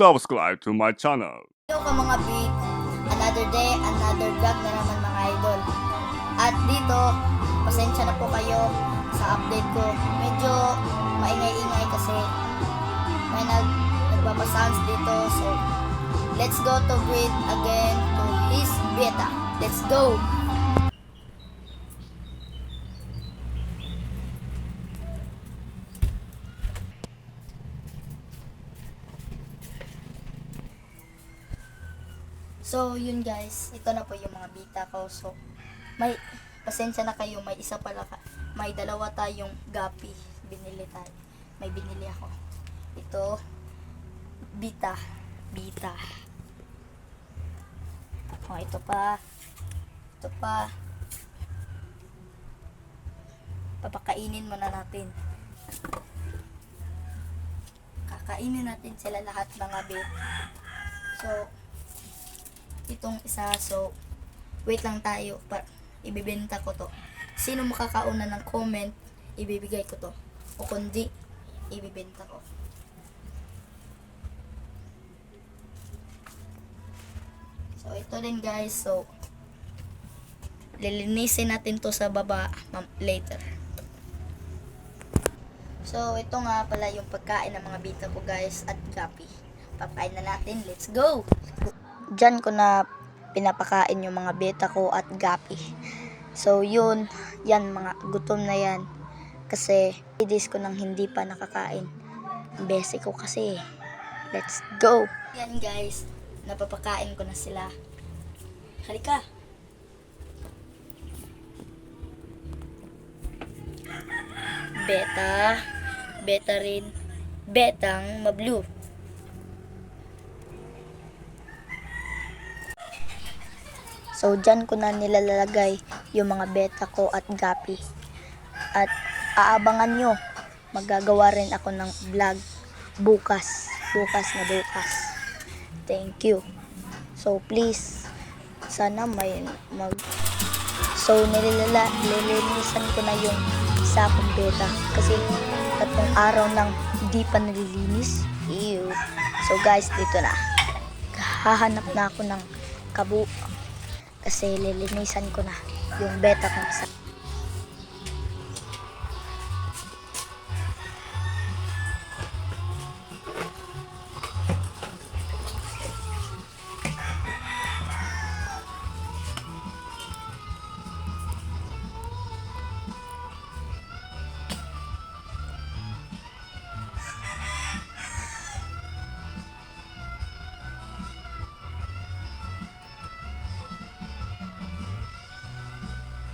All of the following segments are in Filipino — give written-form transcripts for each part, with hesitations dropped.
subscribe to my channel. Hello ka mga beat, another day, another vlog na naman mga idol. At dito, pasensya na po kayo sa update ko. Medyo maingay-ingay kasi may nagpapasounds dito. So, let's go to breathe again to his beta. Let's go! So, yun guys, ito na po yung mga bita ko. So, may, pasensya na kayo, may isa pala may dalawa tayong gapi. Binili tayo. May binili ako. Ito, bita. Oh, ito pa. Papakainin muna natin. Kakainin natin sila lahat mga bet. So, itong isa, so wait lang tayo, ibibenta ko to. Sino makakauna ng comment, ibibigay ko to, o kundi ibibenta ko. So ito din guys, so lilinisin natin to sa baba later. So ito nga pala yung pagkain ng mga bita ko guys at gapi. Papain na natin, let's go! Diyan ko na pinapakain yung mga beta ko at gapi. So yun, yan mga gutom na yan. Kasi days ko nang hindi pa nakakain. Ang basic ko kasi. Let's go! Yan guys, napapakain ko na sila. Halika! Beta rin, betang ma-blue. So, dyan ko na nilalagay yung mga beta ko at gapi. At aabangan nyo, magagawa rin ako ng vlog bukas. Thank you. So, please, sana So, nililinisan ko na yung isa kong beta. Kasi, 3 araw nang hindi pa nalilinis. Ew. So, guys, dito na. Hahanap na ako ng kasi lilinisan ko na yung beta kong isa.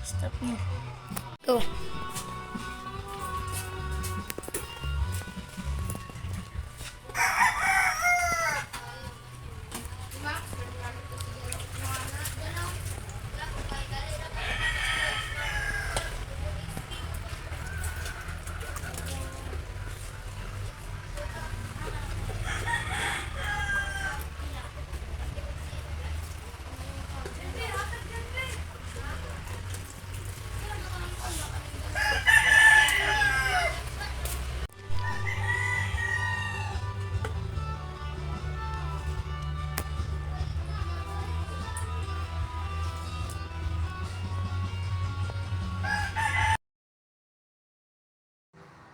Stop nyo. Go.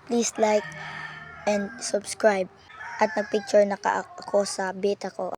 Please like and subscribe. At nagpicture na ako sa beta ko.